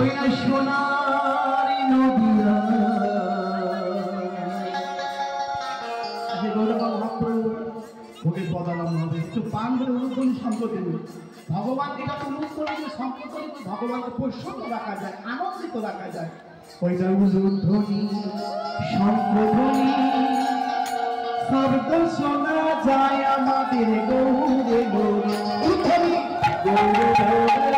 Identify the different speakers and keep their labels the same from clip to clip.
Speaker 1: ওই সোনারি নদিয়া যে গৌরবাল মহাপ্রভু ভোগের বদলাম হবে একটু পান ধরে অনুকূল সম্পদ ভগবান এটা অনুকূল সম্পদ ভগবানকে প্রসন্ন রাখা যায় আনন্দিত রাখা যায় ওইটা উলুধ্বনি শঙ্খধ্বনি শব্দ শোনা যায় আমাদের গৌরে গৌরে উলুধ্বনি গৌরে গৌরে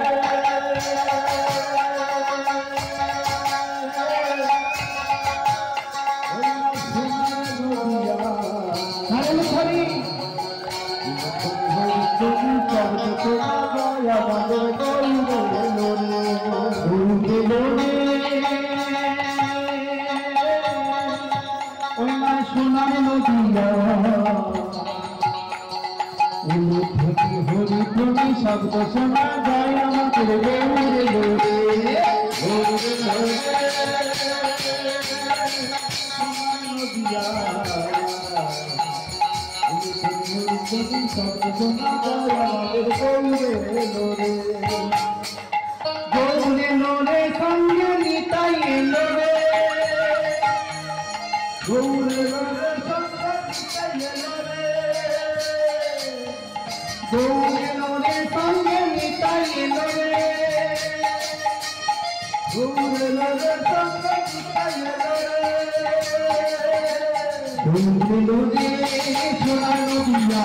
Speaker 1: সোনার নদিয়া হরি তুমি শব্দ শোনা যায় আমাদের গৌরে গৌরে নদিয়া শব্দ শোনা যায় আমাদের গৌরে গৌরে গৌরে লোরে সঙ্গে নিতাই এলো রে গৌরে লোরে সঙ্গে নিতাই এলো রে গৌরে লোরে সঙ্গে নিতাই এলো রে গৌরে লোরে সঙ্গে নিতাই এলো রে গৌরে লোরে সোনা নদিয়া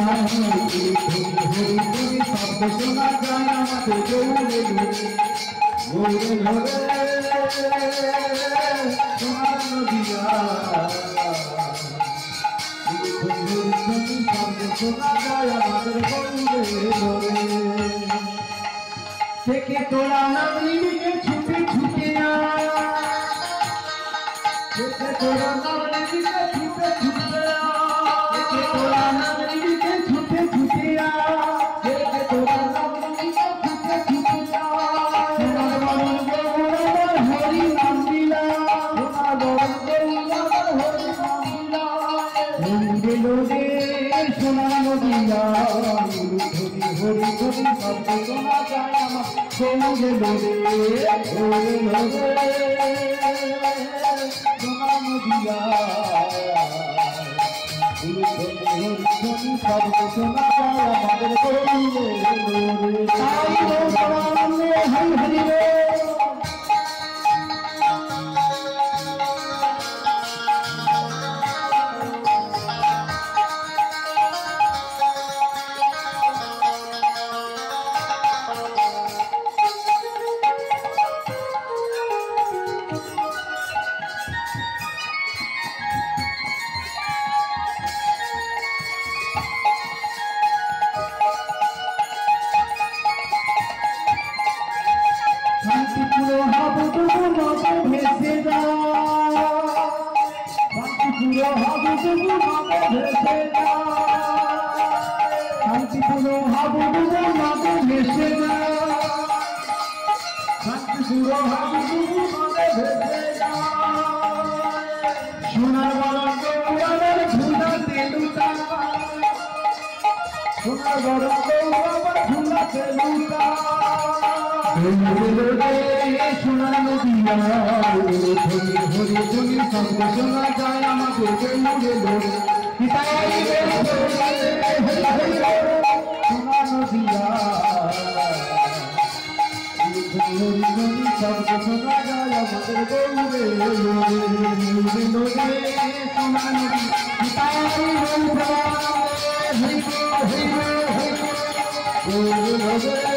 Speaker 1: শব্দ শোনা যায় আমাদের গৌরে লোরে গৌরে লোরে সোনা নদিয়া শোনা যায় আমাদের গৌরে লোরে থেকে তোরা নাম নিয়ে ছুটে ছুটে থেকে তোরা নাম নিয়ে ছুটে ছুটে থেকে তোরা নাম নিয়ে ছুটে ছুটে থেকে তোরা নাম নিয়ে ছুটে ছুটে সোনার বরণ গৌর হরি নাম দিলা সোনার বরণ গৌর হরি নাম দিলা গৌরে লোরে সোনার নদিয়া হরি হরি শব্দ শোনা যায় আমার গৌরে লোরে গৌরে লোরে সোনার নদিয়া শব্দ শোনা যায় আমাদের গৌরে লোরে তাই গৌরবান্নে হরি হরি রে সোনার বরণ গৌরবের ঝুলাতে লুটা সোনার বরণ গৌরবের ঝুলাতে লুটা সোনার নদিয়া হরি হরি হরি শব্দ শোনা যায় আমাদের গৌরে লোরে সোনার নদিয়া শব্দ শোনা যায় আমাদের গৌরে লোরে সোনার নদী